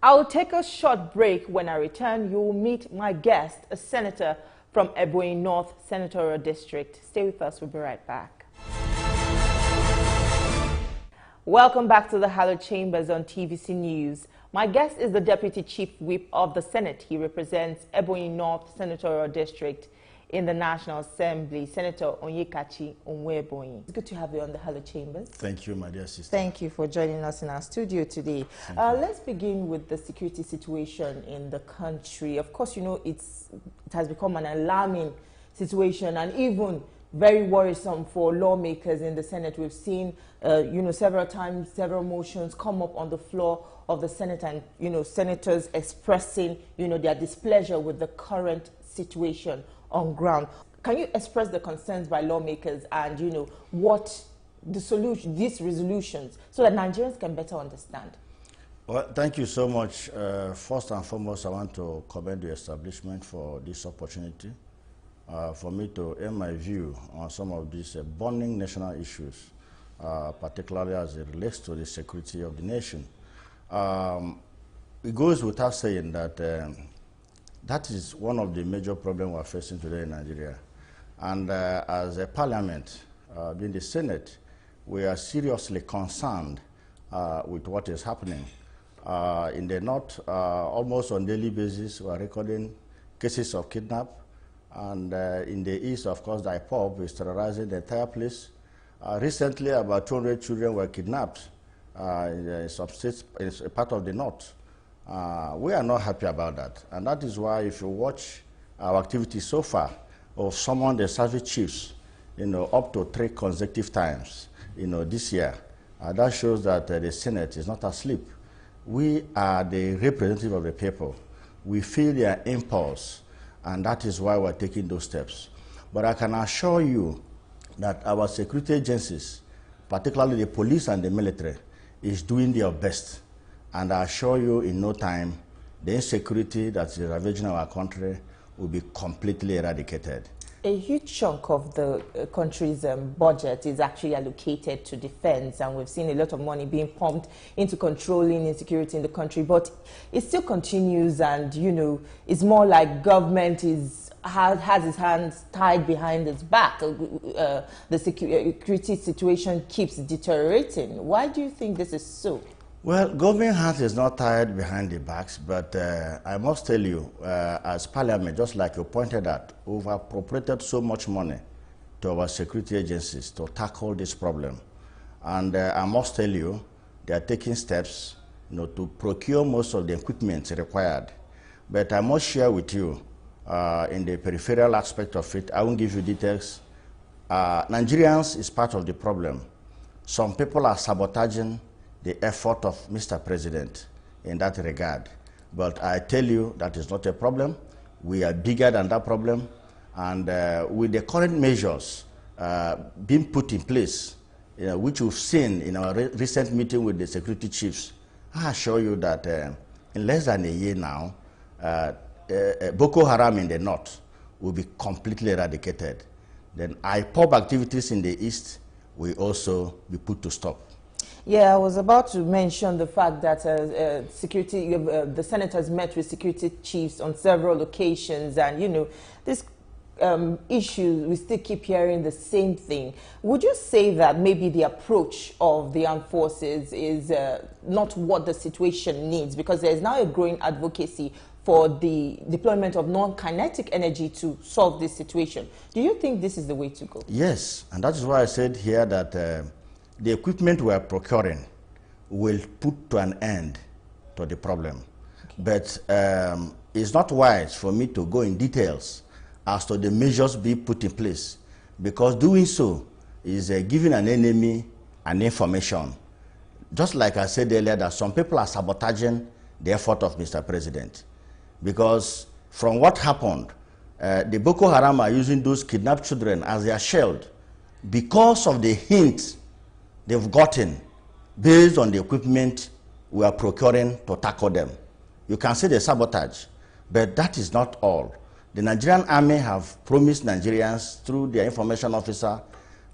I'll take a short break. When I return, you will meet my guest, a senator from Onyebonyi North Senatorial District. Stay with us, we'll be right back. Welcome back to the Hallowed Chambers on TVC News. My guest is the Deputy Chief Whip of the Senate. He represents Onyebonyi North Senatorial District in the National Assembly, Senator Onyekachi. It's good to have you on the Hallowed Chambers. Thank you, my dear sister. Thank you for joining us in our studio today. Let's begin with the security situation in the country. Of course, you know, it has become an alarming situation and even very worrisome for lawmakers in the Senate. We've seen, several times, several motions come up on the floor of the Senate and, senators expressing, their displeasure with the current situation on ground. Can you express the concerns by lawmakers and, what the solution, these resolutions, so that Nigerians can better understand? Well, thank you so much. First and foremost, I want to commend the establishment for this opportunity. For me to air my view on some of these burning national issues, particularly as it relates to the security of the nation. It goes without saying that that is one of the major problems we're facing today in Nigeria. And as a parliament, being the Senate, we are seriously concerned with what is happening. In the North, almost on a daily basis, we are recording cases of kidnap. And in the East, of course, the IPOB is terrorizing the entire place. Recently, about 200 children were kidnapped in some states, in a part of the North. We are not happy about that. And that is why, if you watch our activities so far, of summoned the service chiefs, up to 3 consecutive times, this year, that shows that the Senate is not asleep. We are the representative of the people. We feel their impulse. And that is why we're taking those steps. But I can assure you that our security agencies, particularly the police and the military, is doing their best. And I assure you in no time, the insecurity that is ravaging our country will be completely eradicated. A huge chunk of the country's budget is actually allocated to defense, and we've seen a lot of money being pumped into controlling insecurity in the country, but it still continues, and it's more like government has its hands tied behind its back. The security situation keeps deteriorating. Why do you think this is so? Well, government hands is not tied behind the backs, but I must tell you, as Parliament, just like you pointed out, we've appropriated so much money to our security agencies to tackle this problem. And I must tell you, they are taking steps to procure most of the equipment required. But I must share with you, in the peripheral aspect of it, I won't give you details. Nigerians is part of the problem. Some people are sabotaging the effort of Mr. President in that regard. But I tell you, that is not a problem. We are bigger than that problem. And with the current measures being put in place, which we've seen in our recent meeting with the security chiefs, I assure you that in less than a year now, Boko Haram in the North will be completely eradicated. Then IPOB activities in the East will also be put to stop. Yeah, I was about to mention the fact that the Senate has met with security chiefs on several occasions, and this issue, we still keep hearing the same thing. Would you say that maybe the approach of the armed forces is not what the situation needs, because there is now a growing advocacy for the deployment of non-kinetic energy to solve this situation? Do you think this is the way to go? Yes, and that is why I said here that the equipment we are procuring will put to an end to the problem. Okay. But it's not wise for me to go in details as to the measures be put in place, because doing so is giving an enemy an information. Just like I said earlier, that some people are sabotaging the effort of Mr. President. Because from what happened, the Boko Haram are using those kidnapped children as their shield because of the hints they've gotten based on the equipment we are procuring to tackle them. You can see the sabotage, but that is not all. The Nigerian army have promised Nigerians through their information officer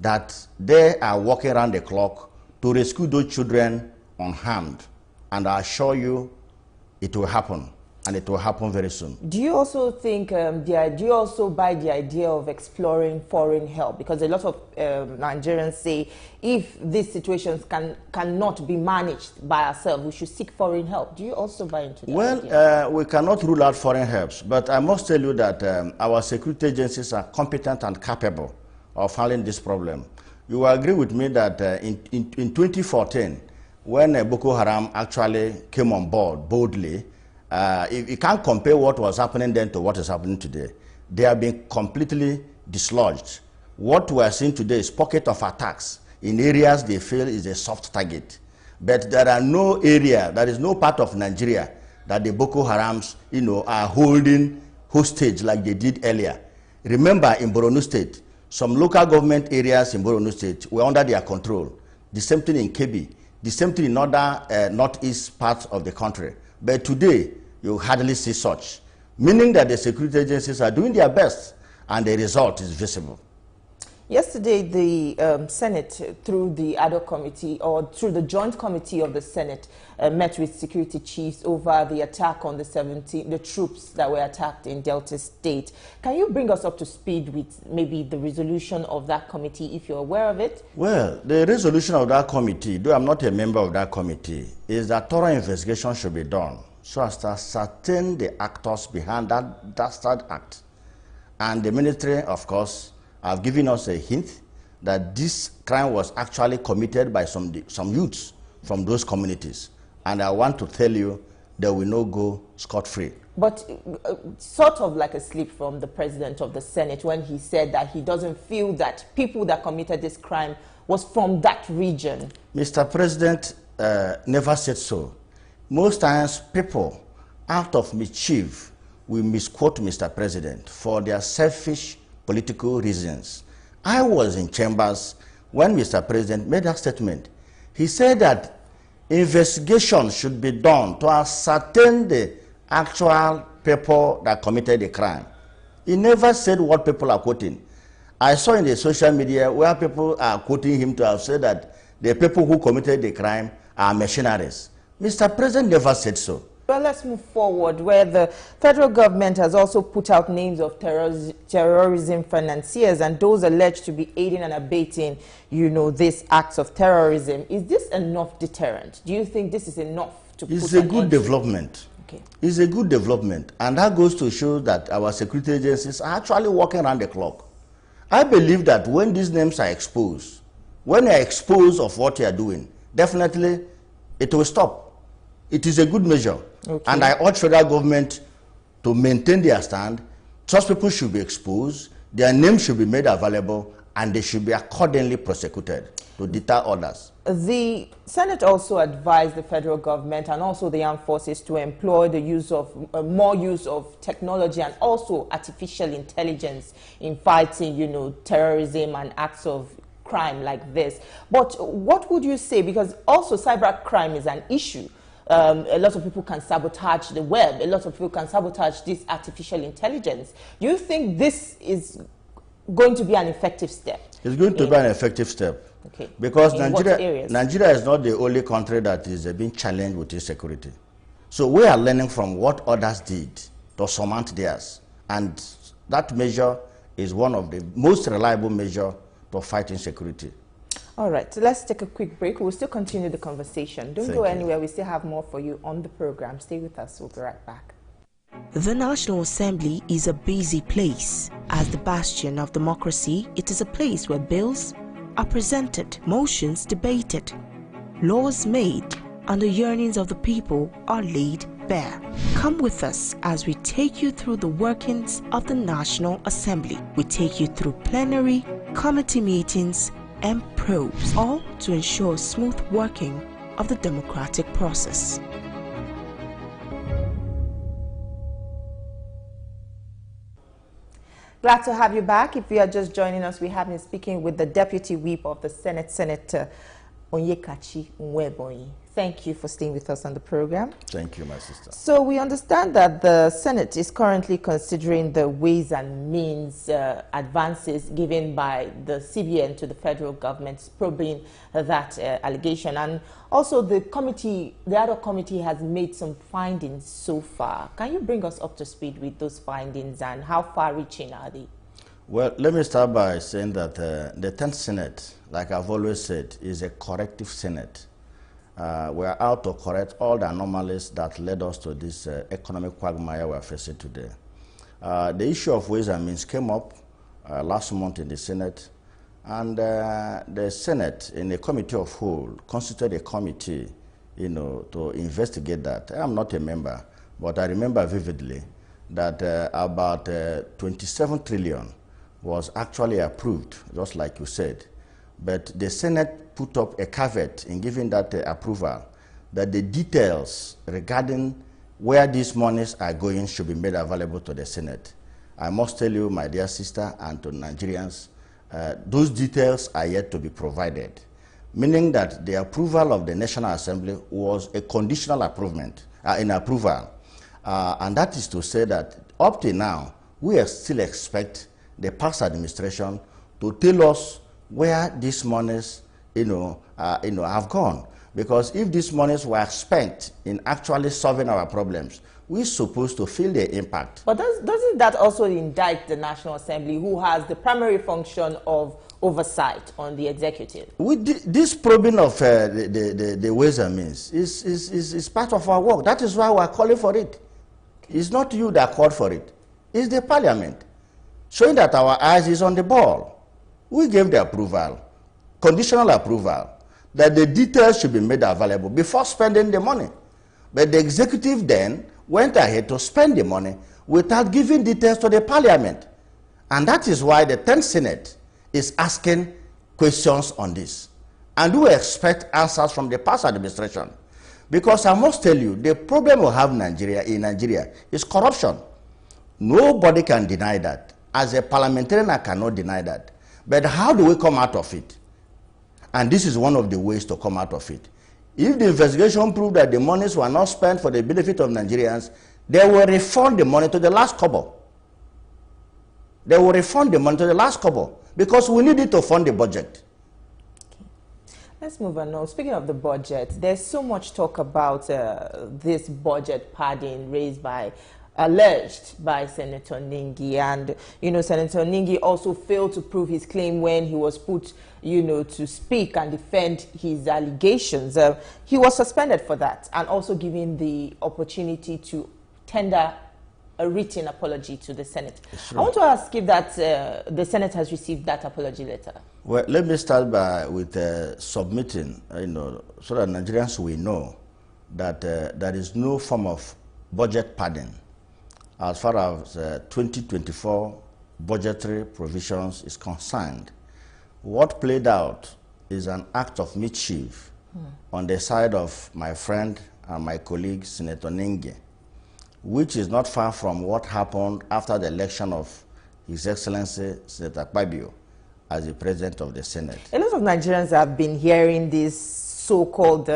that they are working around the clock to rescue those children unharmed. And I assure you, it will happen, and it will happen very soon. Do you also think, do you also buy the idea of exploring foreign help? Because a lot of Nigerians say if these situations cannot be managed by ourselves, we should seek foreign help. Do you also buy into that idea? Well, we cannot rule out foreign helps, but I must tell you that our security agencies are competent and capable of handling this problem. You will agree with me that in 2014, when Boko Haram actually came on board boldly, you can't compare what was happening then to what is happening today. They have been completely dislodged. What we are seeing today is pocket of attacks in areas they feel is a soft target. But there are no area, there is no part of Nigeria that the Boko Harams, are holding hostage like they did earlier. Remember, in Borno State, some local government areas in Borno State were under their control. The same thing in Kebbi, the same thing in other northeast parts of the country. But today, you hardly see such, meaning that the security agencies are doing their best, and the result is visible. Yesterday, the Senate, through the ad hoc committee, or through the joint committee of the Senate, met with security chiefs over the attack on the troops that were attacked in Delta State. Can you bring us up to speed with maybe the resolution of that committee, if you're aware of it? Well, the resolution of that committee, though I'm not a member of that committee, is that thorough investigation should be done so as to ascertain the actors behind that dastard act. And the military, of course, have given us a hint that this crime was actually committed by some youths from those communities. And I want to tell you, they will not go scot-free. But sort of like a slip from the president of the Senate when he said that he doesn't feel that people that committed this crime was from that region. Mr. President never said so. Most times, people, out of mischief, will misquote Mr. President for their selfish political reasons. I was in chambers when Mr. President made that statement. He said that investigation should be done to ascertain the actual people that committed the crime. He never said what people are quoting. I saw in the social media where people are quoting him to have said that the people who committed the crime are mercenaries. Mr. President never said so. Well, let's move forward, where the federal government has also put out names of terrorism financiers and those alleged to be aiding and abetting, these acts of terrorism. Is this enough deterrent? Do you think this is enough to put an end to? It's a good development. Okay. It's a good development, and that goes to show that our security agencies are actually working around the clock. I believe that when these names are exposed, when they are exposed of what they are doing, definitely it will stop. It is a good measure. Okay. And I urge federal government to maintain their stand. Such people should be exposed, their names should be made available, and they should be accordingly prosecuted to deter others. The Senate also advised the federal government and also the armed forces to employ the use of more use of technology and also artificial intelligence in fighting, terrorism and acts of crime like this. But what would you say? Because also cybercrime is an issue. A lot of people can sabotage the web. A lot of people can sabotage this artificial intelligence. Do you think this is going to be an effective step? It's going to be an effective step. Okay. Because Nigeria is not the only country that is being challenged with insecurity. So we are learning from what others did to surmount theirs. And that measure is one of the most reliable measures to fight insecurity. All right, so let's take a quick break. We'll still continue the conversation. Don't go anywhere. We still have more for you on the program. Stay with us. We'll be right back. The National Assembly is a busy place. As the bastion of democracy, it is a place where bills are presented, motions debated, laws made, and the yearnings of the people are laid bare. Come with us as we take you through the workings of the National Assembly. We take you through plenary, committee meetings, and probes, all to ensure smooth working of the democratic process. Glad to have you back. If you are just joining us, we have been speaking with the Deputy Whip of the Senate, Senator Onyekachi. Thank you for staying with us on the program. Thank you, my sister. So we understand that the Senate is currently considering the ways and means advances given by the CBN to the federal government, probing that allegation. And also the other committee has made some findings so far. Can you bring us up to speed with those findings and how far-reaching are they? Well, let me start by saying that the 10th Senate, like I've always said, is a corrective Senate. We are out to correct all the anomalies that led us to this economic quagmire we are facing today. The issue of ways and means came up last month in the Senate, and the Senate, in a committee of whole, constituted a committee, to investigate that. I am not a member, but I remember vividly that about 27 trillion was actually approved, just like you said. But the Senate put up a caveat in giving that approval that the details regarding where these monies are going should be made available to the Senate. I must tell you, my dear sister, and to Nigerians, those details are yet to be provided, meaning that the approval of the National Assembly was a conditional approval. And that is to say that up to now, we still expect the past administration to tell us where these monies have gone. Because if these monies were spent in actually solving our problems, we're supposed to feel the impact. But doesn't that also indict the National Assembly, who has the primary function of oversight on the executive? This probing of the ways and means is part of our work. That is why we are calling for it. It's not you that called for it. It's the parliament, showing that our eyes is on the ball. We gave the approval, conditional approval, that the details should be made available before spending the money. But the executive then went ahead to spend the money without giving details to the parliament. And that is why the 10th Senate is asking questions on this. And we expect answers from the past administration. Because I must tell you, the problem we have in Nigeria is corruption. Nobody can deny that. As a parliamentarian, I cannot deny that. But how do we come out of it? And this is one of the ways to come out of it. If the investigation proved that the monies were not spent for the benefit of Nigerians, they will refund the money to the last kobo. They will refund the money to the last kobo because we need it to fund the budget. Okay. Let's move on now. Speaking of the budget, there's so much talk about this budget padding alleged by Senator Ningi, and Senator Ningi also failed to prove his claim when he was put to speak and defend his allegations. He was suspended for that and also given the opportunity to tender a written apology to the Senate. Sure. I want to ask if that the Senate has received that apology letter. Well, let me start with submitting, so that Nigerians will know that there is no form of budget padding as far as 2024 budgetary provisions is concerned. What played out is an act of mischief on the side of my friend and my colleague, Senator Ningi, which is not far from what happened after the election of His Excellency Senator Akpabio as the President of the Senate. A lot of Nigerians have been hearing this so-called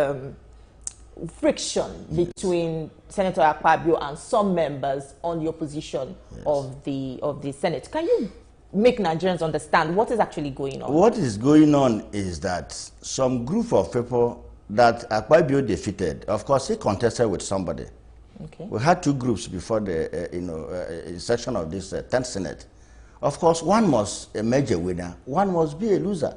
friction between Senator Akpabio and some members on the opposition of the Senate. Can you make Nigerians understand what is actually going on? What is going on is that some group of people that Akpabio defeated, of course, he contested with somebody. Okay. We had two groups before the session of this 10th Senate. Of course, one must emerge a winner, one must be a loser.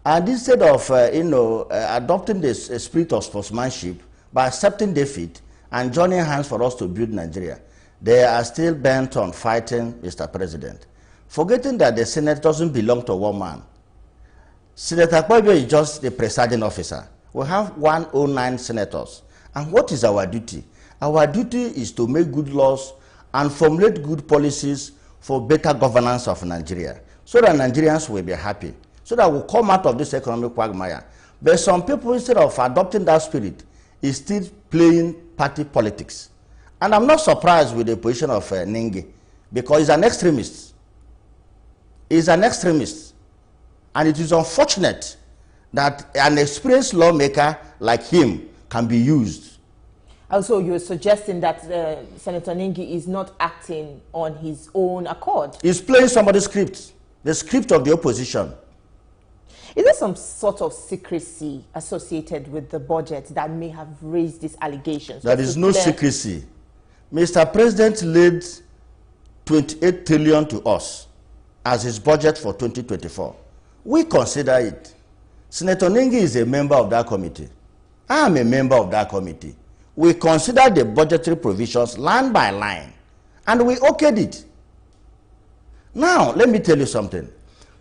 And instead of adopting this spirit of sportsmanship by accepting defeat and joining hands for us to build Nigeria, they are still bent on fighting Mr. President, forgetting that the Senate doesn't belong to one man. Senator Akpabio is just the presiding officer. We have 109 senators. And what is our duty? Our duty is to make good laws and formulate good policies for better governance of Nigeria, so that Nigerians will be happy, so that we'll come out of this economic quagmire. But some people, instead of adopting that spirit, is still playing party politics. And I'm not surprised with the position of Ningi, because he's an extremist. He's an extremist. And it is unfortunate that an experienced lawmaker like him can be used. Also, you're suggesting that Senator Ningi is not acting on his own accord. He's playing somebody's script, the script of the opposition. Is there some sort of secrecy associated with the budget that may have raised these allegations? There is no secrecy. Mr. President laid 28 trillion to us as his budget for 2024. We consider it. Senator Ningi is a member of that committee. I am a member of that committee. We considered the budgetary provisions line by line, and we okayed it. Now, let me tell you something.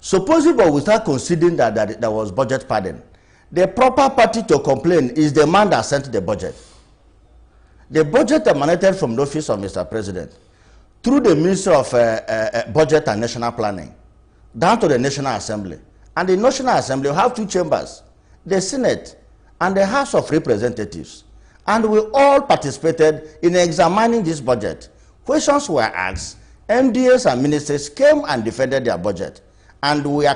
Supposing but we start considering that there was budget pardon, the proper party to complain is the man that sent the budget. The budget emanated from the office of Mr. President through the Ministry of Budget and National Planning down to the National Assembly. And the National Assembly will have two chambers, the Senate and the House of Representatives. And we all participated in examining this budget. Questions were asked, MDAs and ministers came and defended their budget, and we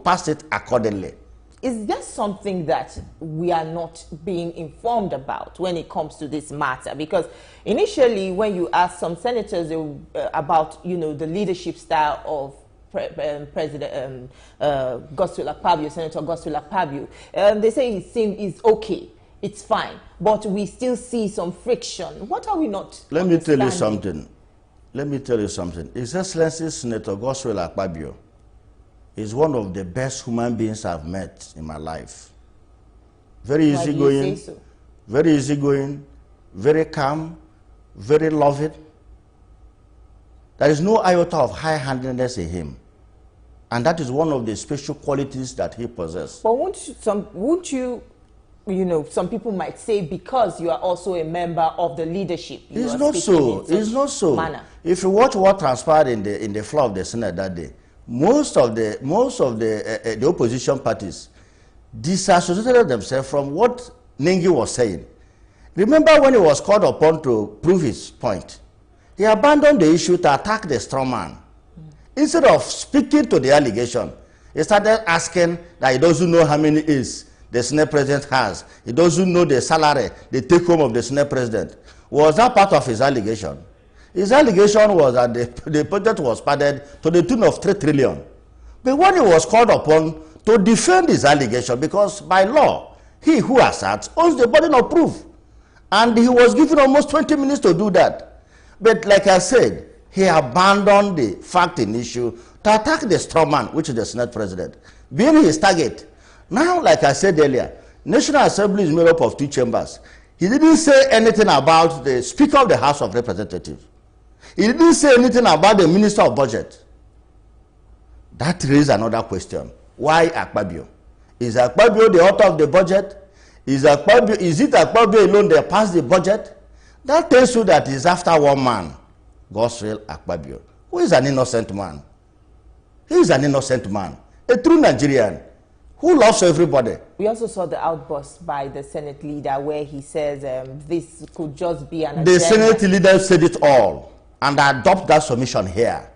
passed it accordingly. Is there something that we are not being informed about when it comes to this matter? Because initially, when you ask some senators about, the leadership style of President Godswill Akpabio, Senator Godswill Akpabio, they say it's okay, it's fine, but we still see some friction. What are we not Let me tell you something. His Excellency Senator Godswill Akpabio is one of the best human beings I've met in my life. Very easygoing, very calm, very loving. There is no iota of high-handedness in him. And that is one of the special qualities that he possesses. But won't you, some people might say because you are also a member of the leadership. It's not so. It's not so. Manner. If you watch what transpired in the floor of the Senate that day, most of the opposition parties disassociated themselves from what Ningi was saying. Remember when he was called upon to prove his point, he abandoned the issue to attack the strong man. Instead of speaking to the allegation, he started asking that he doesn't know how many A's the Senate President has. He doesn't know the salary, the take-home of the Senate President. Was that part of his allegation? His allegation was that the budget was padded to the tune of 3 trillion. But when he was called upon to defend his allegation, because by law, he who asserts owns the burden of proof. And he was given almost 20 minutes to do that. But like I said, he abandoned the fact in issue to attack the strong man, which is the Senate President, being his target. Now, like I said earlier, National Assembly is made up of 2 chambers. He didn't say anything about the Speaker of the House of Representatives. He didn't say anything about the Minister of Budget. That raises another question. Why Akpabio? Is Akpabio the author of the budget? Is it Akpabio alone that passed the budget? That tells you that he's after one man, Godswill Akpabio, who is an innocent man. He is an innocent man, a true Nigerian who loves everybody. We also saw the outburst by the Senate leader where he says this could just be an agenda. The Senate leader said it all, and I adopt that submission here.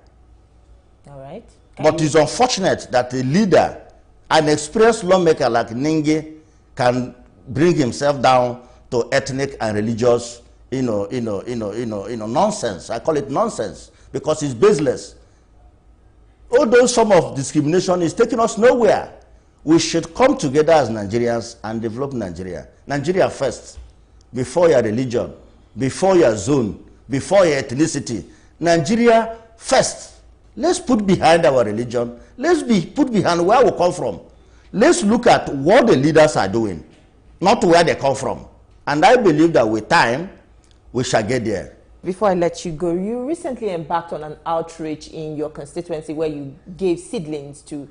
All right. But it's unfortunate that a leader, an experienced lawmaker like Ningi, can bring himself down to ethnic and religious, nonsense. I call it nonsense because it's baseless. Although some of discrimination is taking us nowhere, we should come together as Nigerians and develop Nigeria. Nigeria first, before your religion, before your zone, before your ethnicity. Nigeria first. Let's put behind our religion. Let's put behind where we come from. Let's look at what the leaders are doing, not where they come from. And I believe that with time, we shall get there. Before I let you go, you recently embarked on an outreach in your constituency where you gave seedlings to,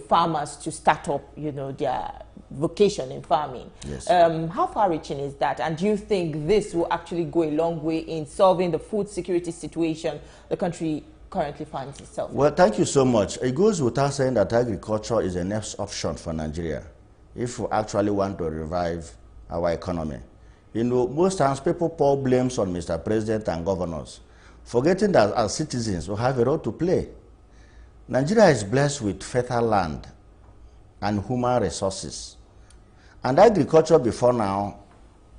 farmers to start up, their vocation in farming. Yes. How far-reaching is that? And do you think this will actually go a long way in solving the food security situation the country currently finds itself? Well, thank you so much. It goes without saying that agriculture is the next option for Nigeria if we actually want to revive our economy. Most times people pour blames on Mr. President and governors, forgetting that as citizens we have a role to play. Nigeria is blessed with fertile land and human resources. And agriculture before now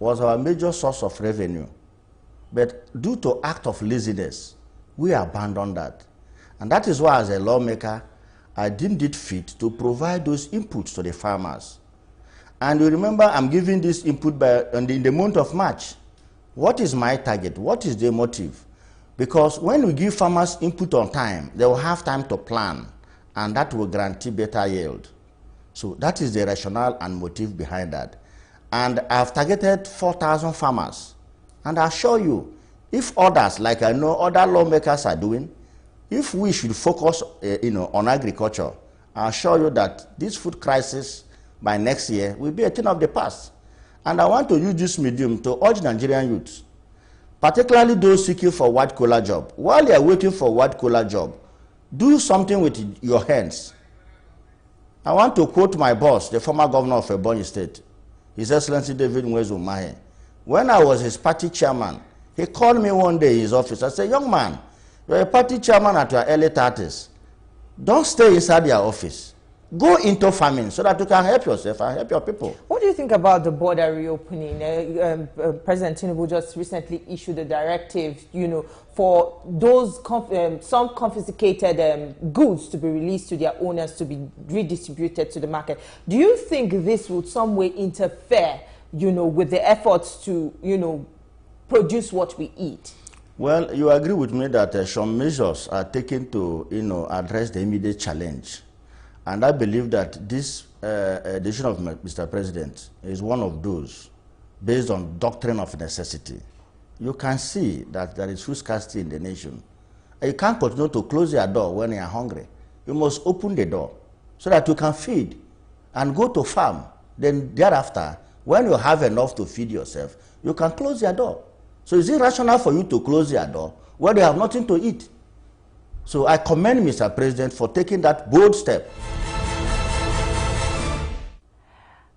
was our major source of revenue. But due to act of laziness, we abandoned that. And that is why, as a lawmaker, I deemed it fit to provide those inputs to the farmers. And you remember, I'm giving this input in the month of March. What is my target? What is the motive? Because when we give farmers input on time, they will have time to plan, and that will guarantee better yield. So that is the rationale and motive behind that. And I've targeted 4,000 farmers. And I assure you, if others, like I know other lawmakers are doing, if we should focus on agriculture, I assure you that this food crisis by next year will be a thing of the past. And I want to use this medium to urge Nigerian youths, particularly those seeking for white-collar job. While you are waiting for white-collar job, do something with your hands. I want to quote my boss, the former governor of Onyebonyi State, His Excellency David Umahi. When I was his party chairman, he called me one day in his office. I said, young man, you're a party chairman at your early 30s. Don't stay inside your office. Go into farming so that you can help yourself and help your people. What do you think about the border reopening? President Tinubu just recently issued a directive, for those some confiscated goods to be released to their owners to be redistributed to the market. Do you think this would some way interfere, with the efforts to, produce what we eat? Well, you agree with me that some measures are taken to, address the immediate challenge. And I believe that this decision of Mr. President is one of those based on doctrine of necessity. You can see that there is food scarcity in the nation. You can't continue to close your door when you are hungry. You must open the door so that you can feed and go to farm. Then thereafter, when you have enough to feed yourself, you can close your door. So is it rational for you to close your door when you have nothing to eat? So I commend Mr. President for taking that bold step.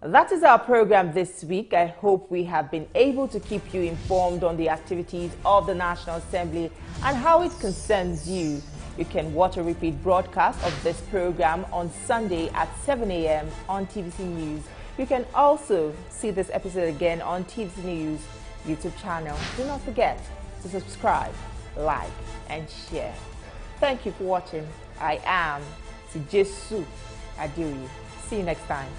That is our program this week. I hope we have been able to keep you informed on the activities of the National Assembly and how it concerns you. You can watch a repeat broadcast of this program on Sunday at 7 a.m. on TVC News. You can also see this episode again on TVC News YouTube channel. Do not forget to subscribe, like, and share. Thank you for watching. I am Sijesu Adiri. See you next time.